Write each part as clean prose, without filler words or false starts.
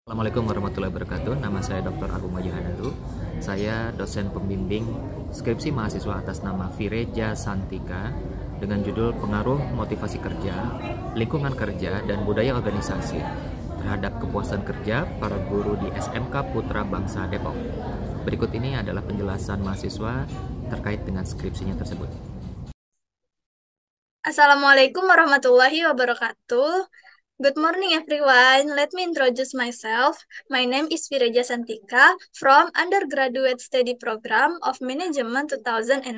Assalamualaikum warahmatullahi wabarakatuh. Nama saya Dr. Agung Majahadaru. Saya dosen pembimbing skripsi mahasiswa atas nama Vireja Santika dengan judul Pengaruh Motivasi Kerja, Lingkungan Kerja, dan Budaya Organisasi terhadap kepuasan kerja para guru di SMK Putra Bangsa Depok. Berikut ini adalah penjelasan mahasiswa terkait dengan skripsinya tersebut. Assalamualaikum warahmatullahi wabarakatuh. Good morning, everyone. Let me introduce myself. My name is Vireja Santika from Undergraduate Study Program of Management 2019.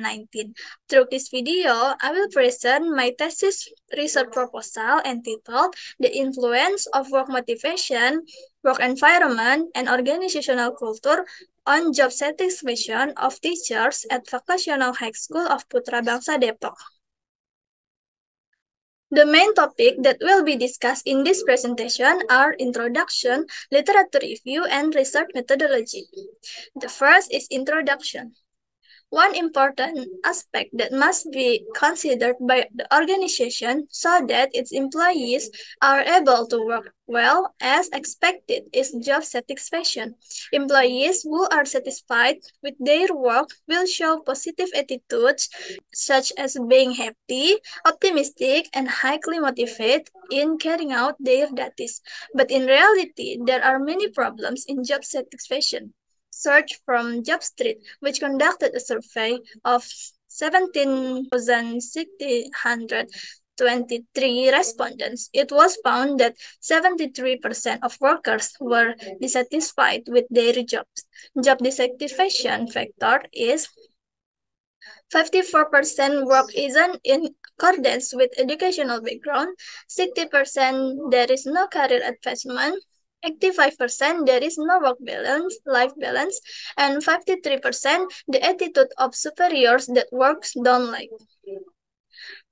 Through this video, I will present my thesis research proposal entitled The Influence of Work Motivation, Work Environment, and Organizational Culture on Job Satisfaction of Teachers at Vocational High School of Putra Bangsa Depok. The main topic that will be discussed in this presentation are introduction, literature review, and research methodology. The first is introduction. One important aspect that must be considered by the organization so that its employees are able to work well as expected is job satisfaction. Employees who are satisfied with their work will show positive attitudes such as being happy, optimistic, and highly motivated in carrying out their duties. But in reality, there are many problems in job satisfaction. Search from JobStreet, which conducted a survey of 17,623 respondents. It was found that 73% of workers were dissatisfied with their jobs. Job dissatisfaction factor is 54% work isn't in accordance with educational background, 60% there is no career advancement, 85% there is no work balance, life balance, and 53% the attitude of superiors that works don't like.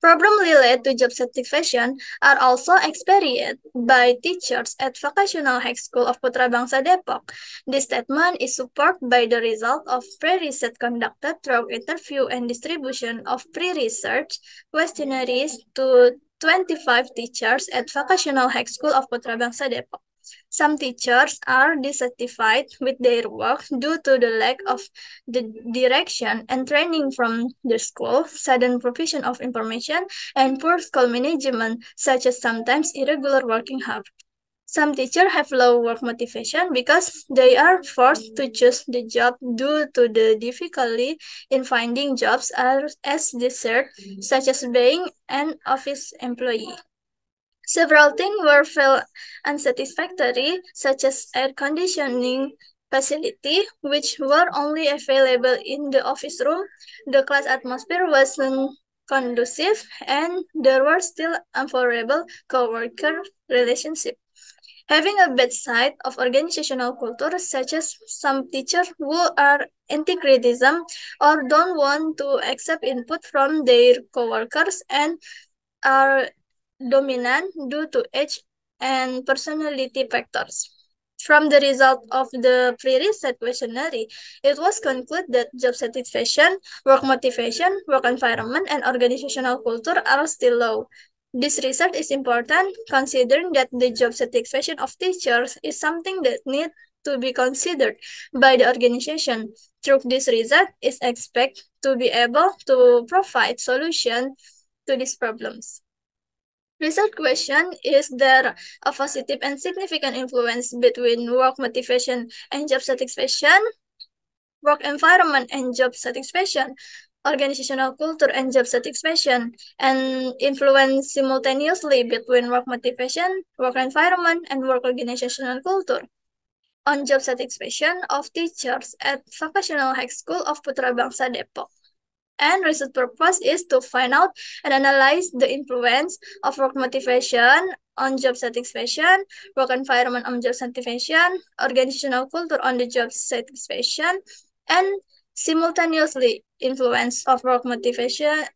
Problems related to job satisfaction are also experienced by teachers at Vocational High School of Putra Bangsa Depok. This statement is supported by the result of pre-research conducted through interview and distribution of pre-research questionnaires to 25 teachers at Vocational High School of Putra Bangsa Depok. Some teachers are dissatisfied with their work due to the lack of the direction and training from the school, sudden provision of information, and poor school management, such as sometimes irregular working hours. Some teachers have low work motivation because they are forced to choose the job due to the difficulty in finding jobs as desired, such as being an office employee. Several things were felt unsatisfactory, such as air conditioning facility, which were only available in the office room. The class atmosphere wasn't conducive, and there were still unfavorable co-worker relationship. Having a bad side of organizational culture, such as some teachers who are anti-criticism or don't want to accept input from their co-workers and are dominant due to age and personality factors. From the result of the pre-research questionnaire, it was concluded that job satisfaction, work motivation, work environment, and organizational culture are still low. This research is important considering that the job satisfaction of teachers is something that needs to be considered by the organization. Through this research is expected to be able to provide solution to these problems. Research question: is there a positive and significant influence between work motivation and job satisfaction, work environment and job satisfaction, organizational culture and job satisfaction, and influence simultaneously between work motivation, work environment, and work organizational culture on job satisfaction of teachers at Vocational High School of Putra Bangsa Depok? And research purpose is to find out and analyze the influence of work motivation on job satisfaction, work environment on job satisfaction, organizational culture on the job satisfaction, and simultaneously influence of work motivation,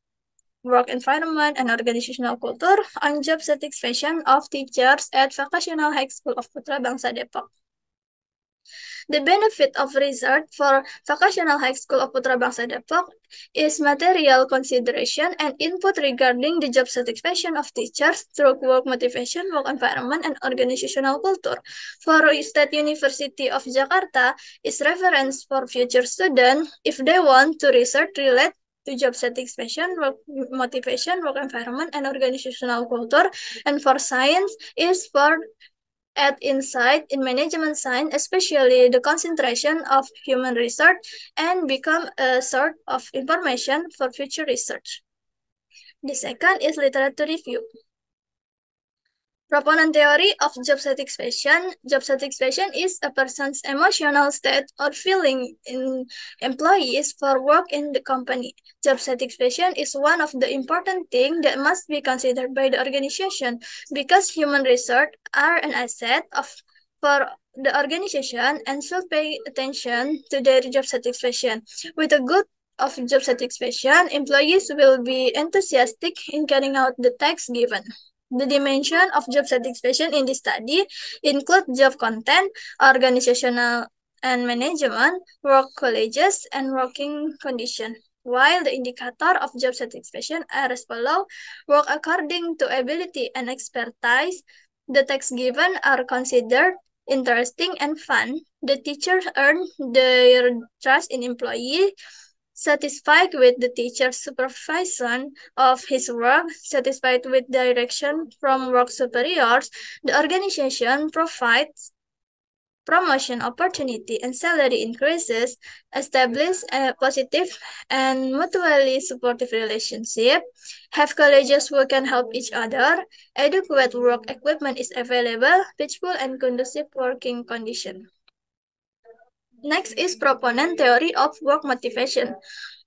work environment, and organizational culture on job satisfaction of teachers at Vocational High School of Putra Bangsa Depok. The benefit of research for Vocational High School of Putra Bangsa Depok is material consideration and input regarding the job satisfaction of teachers through work motivation, work environment, and organizational culture. For State University of Jakarta is reference for future students if they want to research related to job satisfaction, work motivation, work environment, and organizational culture. And for science is for add insight in management science, especially the concentration of human research, and become a sort of information for future research. The second is literature review. Proponent theory of job satisfaction. Job satisfaction is a person's emotional state or feeling in employees for work in the company. Job satisfaction is one of the important things that must be considered by the organization because human resources are an asset for the organization and should pay attention to their job satisfaction. With a good of job satisfaction, employees will be enthusiastic in carrying out the tasks given. The dimension of job satisfaction in this study include job content, organizational and management, work colleges, and working condition. While the indicator of job satisfaction are as follows: work according to ability and expertise, the tasks given are considered interesting and fun. The teachers earn their trust in employee, satisfied with the teacher's supervision of his work, satisfied with direction from work superiors, the organization provides promotion opportunity and salary increases, establish a positive and mutually supportive relationship, have colleges who can help each other, adequate work equipment is available, peaceful and conducive working condition. Next is proponent theory of work motivation.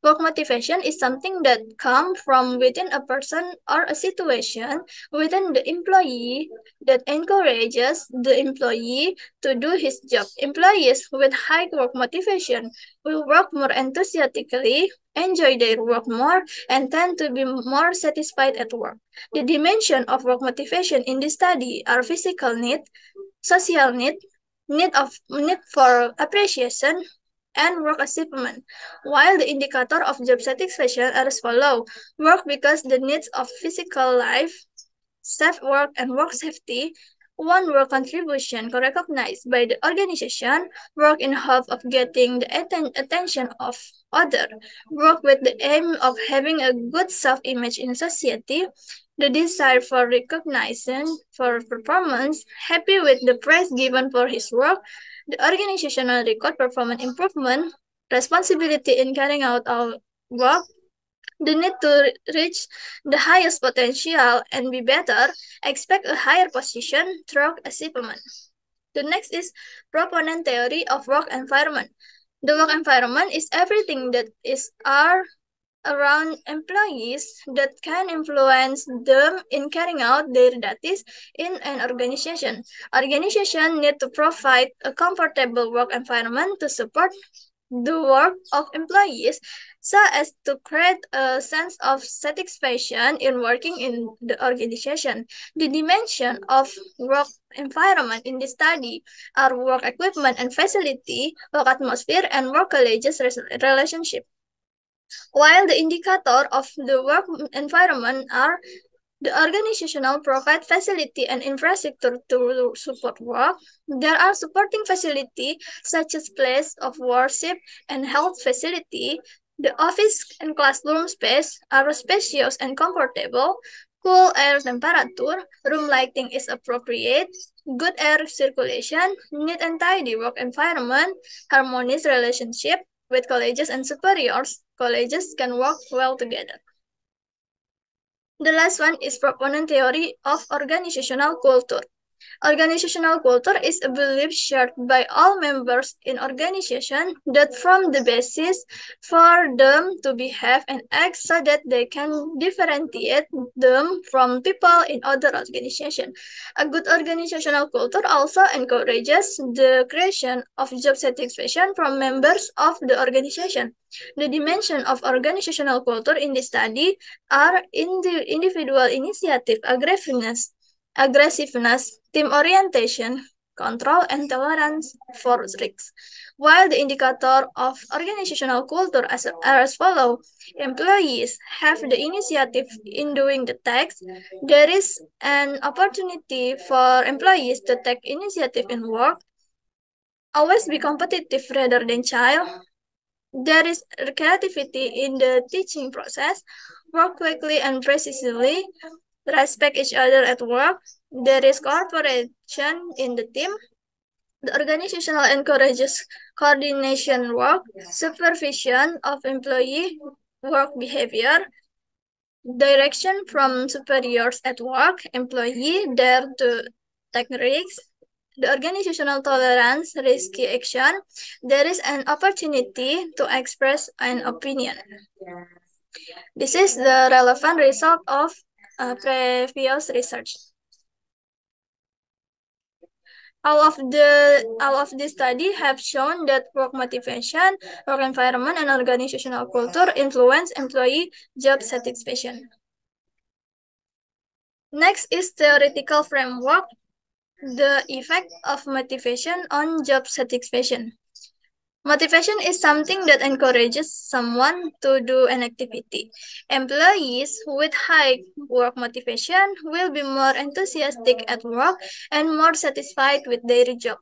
Work motivation is something that comes from within a person or a situation within the employee that encourages the employee to do his job. Employees with high work motivation will work more enthusiastically, enjoy their work more, and tend to be more satisfied at work. The dimension of work motivation in this study are physical need, social need for appreciation, and work achievement, while the indicator of job satisfaction are as follows: work because the needs of physical life, safe work and work safety, one work contribution recognized by the organization, work in hope of getting the attention of other, work with the aim of having a good self-image in society, the desire for recognition for performance, happy with the praise given for his work, the organizational record performance improvement, responsibility in carrying out our work, the need to reach the highest potential and be better, expect a higher position through achievement. The next is proponent theory of work environment. The work environment is everything that is around employees that can influence them in carrying out their duties in an organization. Organization need to provide a comfortable work environment to support the work of employees so as to create a sense of satisfaction in working in the organization. The dimension of work environment in this study are work equipment and facility, work atmosphere, and work colleges relationship. While the indicator of the work environment are the organizational provide facility and infrastructure to support work. There are supporting facility such as place of worship and health facility. The office and classroom space are spacious and comfortable. Cool air temperature, room lighting is appropriate. Good air circulation, neat and tidy work environment, harmonious relationship with colleges and superiors. Colleges can work well together. The last one is proponent theory of organizational culture. Organizational culture is a belief shared by all members in organization that form the basis for them to behave and act so that they can differentiate them from people in other organizations. A good organizational culture also encourages the creation of job satisfaction from members of the organization. The dimension of organizational culture in this study are in the individual initiative, aggressiveness, team orientation, control, and tolerance for risks. While the indicator of organizational culture are as follow, employees have the initiative in doing the tasks. There is an opportunity for employees to take initiative in work. Always be competitive rather than child. There is creativity in the teaching process. Work quickly and precisely. Respect each other at work. There is cooperation in the team. The organizational encourages coordination work, supervision of employee work behavior, direction from superiors at work, employee dare to take risks, the organizational tolerance, risky action, there is an opportunity to express an opinion. This is the relevant result of previous research. All of the study have shown that work motivation, work environment, and organizational culture influence employee job satisfaction. Next is theoretical framework, the effect of motivation on job satisfaction. Motivation is something that encourages someone to do an activity. Employees with high work motivation will be more enthusiastic at work and more satisfied with their job.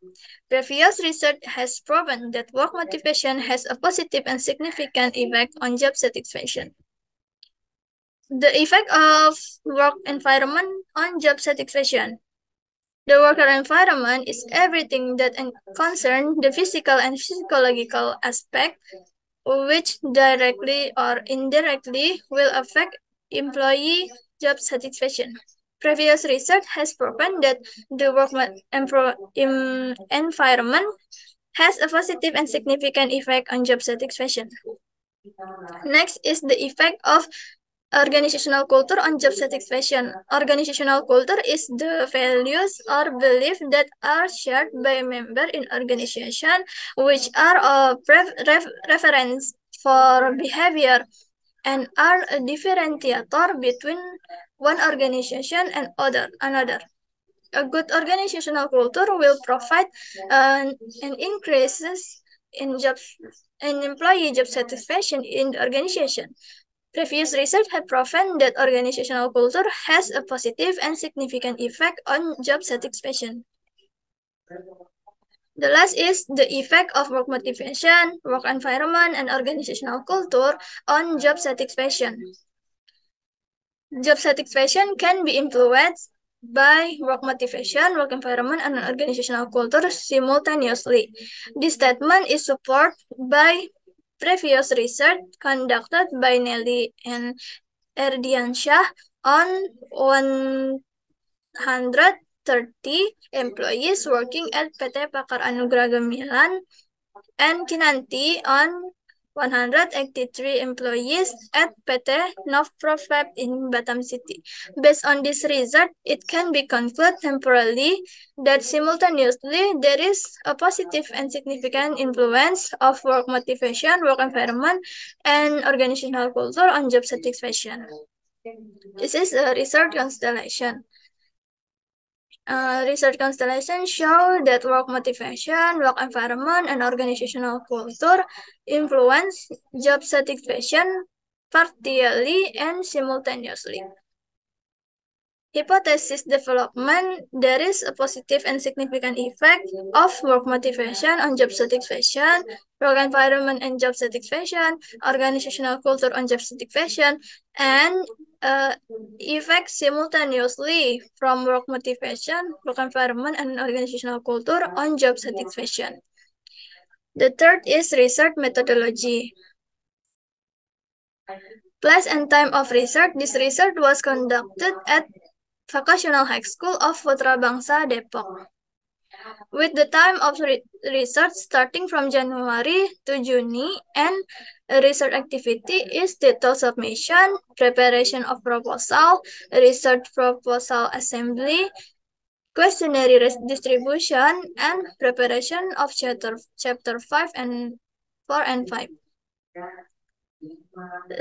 Previous research has proven that work motivation has a positive and significant effect on job satisfaction. The effect of work environment on job satisfaction. The worker environment is everything that concerns the physical and psychological aspect, which directly or indirectly will affect employee job satisfaction. Previous research has proven that the work environment has a positive and significant effect on job satisfaction. Next is the effect of organizational culture on job satisfaction. Organizational culture is the values or beliefs that are shared by a member in organization, which are a reference for behavior and are a differentiator between one organization and another. A good organizational culture will provide an increases in employee job satisfaction in the organization. Previous research have proven that organizational culture has a positive and significant effect on job satisfaction. The last is the effect of work motivation, work environment, and organizational culture on job satisfaction. Job satisfaction can be influenced by work motivation, work environment, and organizational culture simultaneously. This statement is supported by previous research conducted by Nelly and Erdiansyah on 130 employees working at PT Pakar Anugrah Gemilang and Kinanti on 183 employees at PT Novprofab in Batam City. Based on this result, it can be concluded temporarily that simultaneously there is a positive and significant influence of work motivation, work environment, and organizational culture on job satisfaction. This is a research constellation. Research constellation show that work motivation, work environment, and organizational culture influence job satisfaction partially and simultaneously. Hypothesis development, there is a positive and significant effect of work motivation on job satisfaction, work environment and job satisfaction, organizational culture on job satisfaction, and effect simultaneously from work motivation, work environment, and organizational culture on job satisfaction. The third is research methodology. Place and time of research. This research was conducted at Vocational High School of Putra Bangsa, Depok. With the time of research starting from January to June, and research activity is detailed submission, preparation of proposal, research proposal assembly, questionnaire distribution, and preparation of chapter 5 and 4 and 5.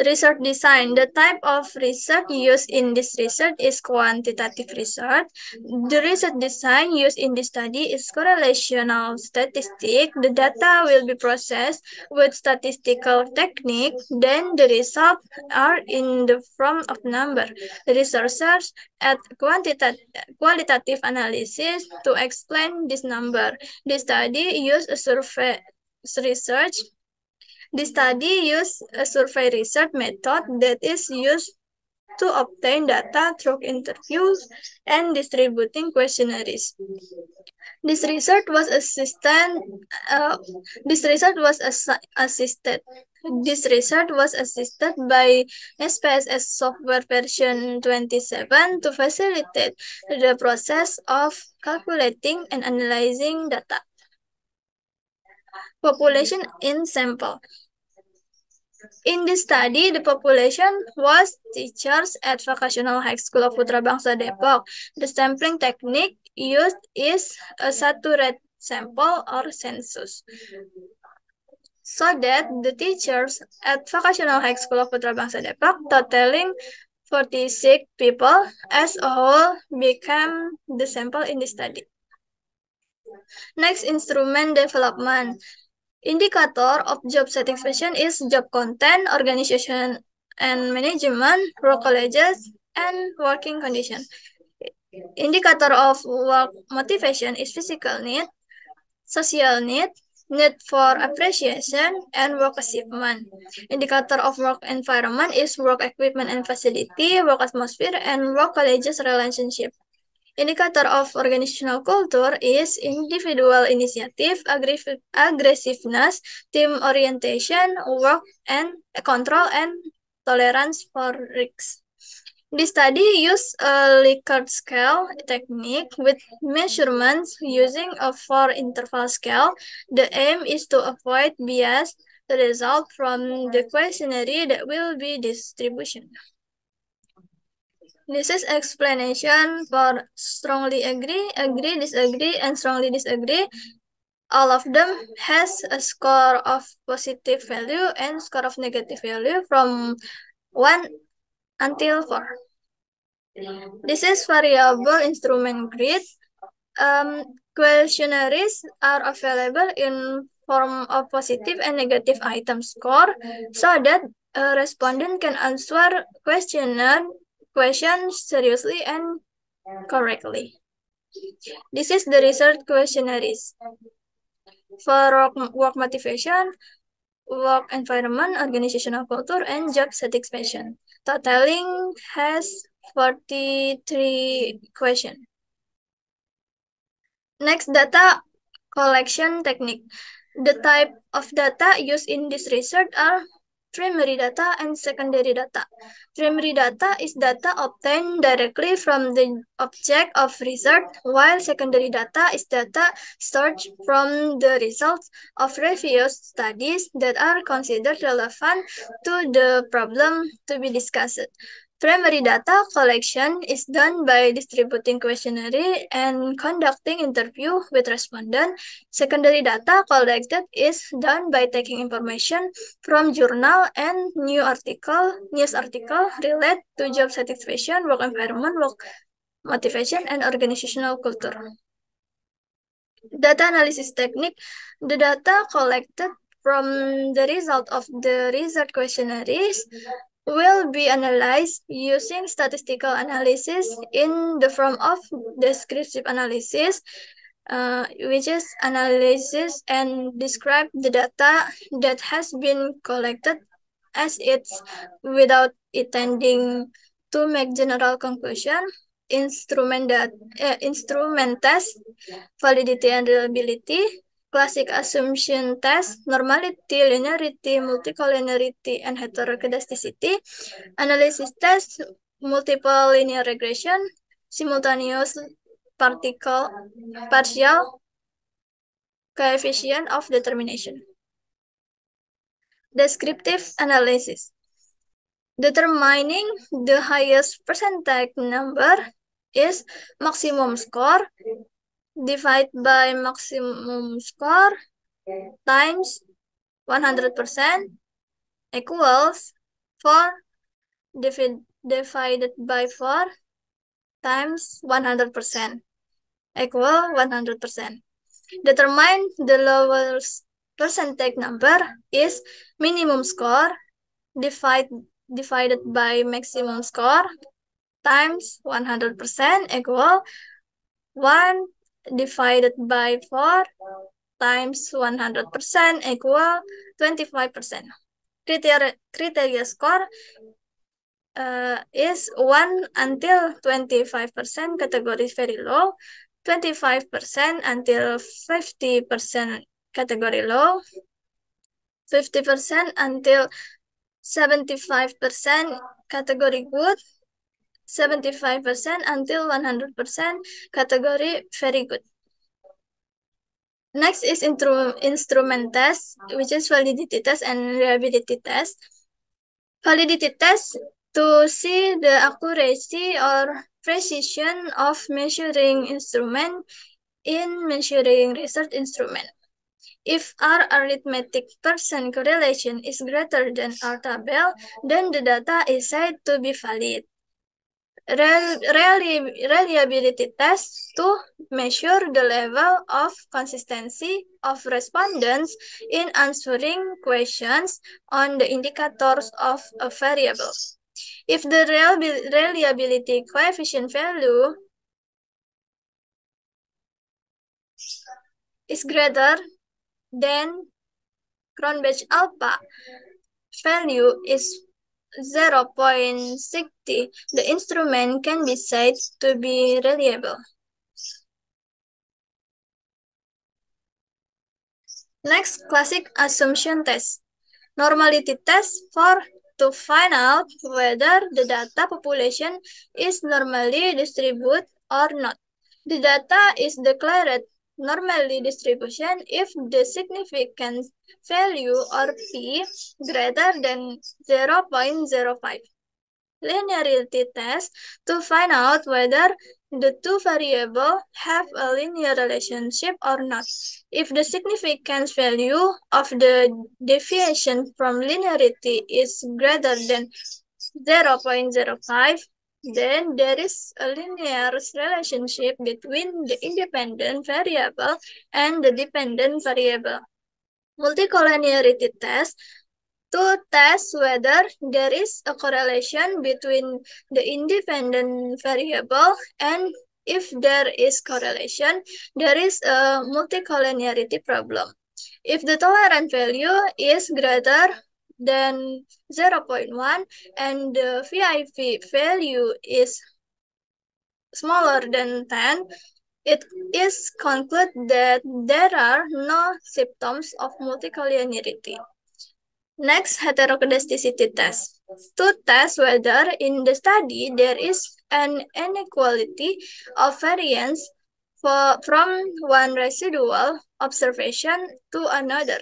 Research design. The type of research used in this research is quantitative research. The research design used in this study is correlational statistic. The data will be processed with statistical technique. Then the results are in the form of number. The researchers add qualitative analysis to explain this number. The study used a survey research The study used a survey research method that is used to obtain data through interviews and distributing questionnaires. This research was assisted. Uh, this research was assisted. This research was assisted by SPSS software version 27 to facilitate the process of calculating and analyzing data. Population in sample. In this study, the population was teachers at Vocational High School of Putra Bangsa Depok. The sampling technique used is a saturate sample or census. So that the teachers at Vocational High School of Putra Bangsa Depok, totaling 46 people as a whole, became the sample in the study. Next, instrument development. Indicator of job satisfaction is job content, organization and management, work colleges, and working condition. Indicator of work motivation is physical need, social need for appreciation, and work achievement. Indicator of work environment is work equipment and facility, work atmosphere, and work colleges relationship. Indicator of organizational culture is individual initiative, aggressiveness, team orientation, work and control, and tolerance for risks. The study used a Likert scale technique with measurements using a 4-interval scale. The aim is to avoid bias, the result from the questionnaire that will be distribution. This is explanation for strongly agree, disagree, and strongly disagree. All of them has a score of positive value and score of negative value from 1 until 4. This is variable instrument grid. Questionnaires are available in form of positive and negative item score so that a respondent can answer questions seriously and correctly. This is the research questionnaires. For work motivation, work environment, organizational culture, and job satisfaction. Totaling has 43 questions. Next, data collection technique. The type of data used in this research are primary data and secondary data. Primary data is data obtained directly from the object of research, while secondary data is data stored from the results of previous studies that are considered relevant to the problem to be discussed. Primary data collection is done by distributing questionnaire and conducting interview with respondent. Secondary data collected is done by taking information from journal and news article related to job satisfaction, work environment, work motivation, and organizational culture. Data analysis technique. The data collected from the result of the research questionnaires will be analyzed using statistical analysis in the form of descriptive analysis, which is analysis and describe the data that has been collected as it's without intending to make general conclusion. Instrument test, validity and reliability, classic assumption test, normality, linearity, multicollinearity, and heterogeneity, analysis test, multiple linear regression, simultaneous partial coefficient of determination. Descriptive analysis. Determining the highest percentage number is maximum score divided by maximum score times 100% equals 4 divided by 4 times 100% equal 100%. Determine the lowest percentage number is minimum score divided by maximum score times 100% equal 1 divided by 4 times 100% equal 25%. Criteria score is 1 until 25% category very low, 25% until 50% category low, 50% until 75% category good, 75% until 100% category very good. Next is instrument test, which is validity test and reliability test. Validity test to see the accuracy or precision of measuring instrument in measuring research instrument. If R arithmetic percent correlation is greater than R tabel, then the data is said to be valid. Reliability test to measure the level of consistency of respondents in answering questions on the indicators of a variable. If the reliability coefficient value is greater than Cronbach alpha value is 0.60, the instrument can be said to be reliable. Next, classic assumption test. Normality test to find out whether the data population is normally distributed or not. The data is declared normally distribution if the significance value or P greater than 0.05. Linearity test to find out whether the two variables have a linear relationship or not. If the significance value of the deviation from linearity is greater than 0.05, then there is a linear relationship between the independent variable and the dependent variable. Multicollinearity test to test whether there is a correlation between the independent variable, and if there is correlation, there is a multicollinearity problem. If the tolerant value is greater than 0.1 and the VIV value is smaller than 10, it is concluded that there are no symptoms of multicollinearity. Next, heteroscedasticity test. To test whether in the study there is an inequality of variance from one residual observation to another.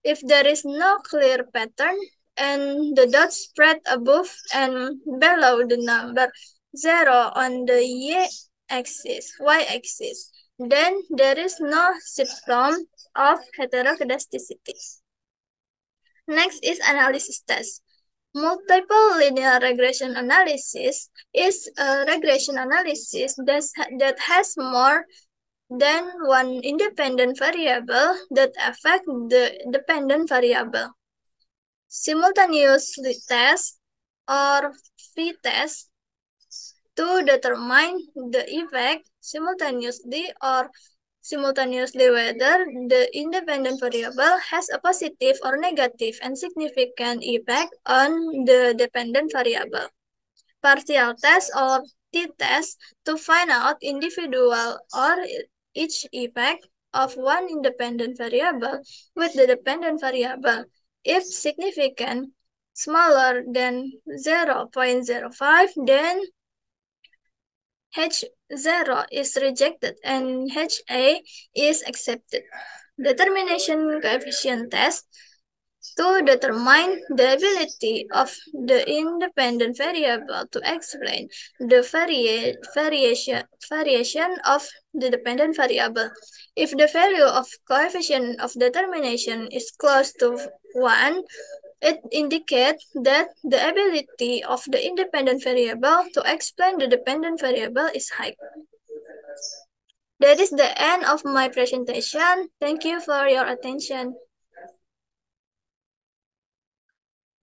If there is no clear pattern and the dots spread above and below the number 0 on the y-axis, then there is no symptom of heteroscedasticity. Next is analysis test. Multiple linear regression analysis is a regression analysis that has more than one independent variable that affect the dependent variable. Simultaneous test or v-test to determine the effect simultaneously whether the independent variable has a positive or negative and significant effect on the dependent variable. Partial test or t-test to find out individual or each effect of one independent variable with the dependent variable. If significant smaller than 0.05, then H0 is rejected and HA is accepted. Determination coefficient test to determine the ability of the independent variable to explain the variation of the dependent variable. If the value of coefficient of determination is close to 1, It indicates that the ability of the independent variable to explain the dependent variable is high. That is the end of my presentation. Thank you for your attention.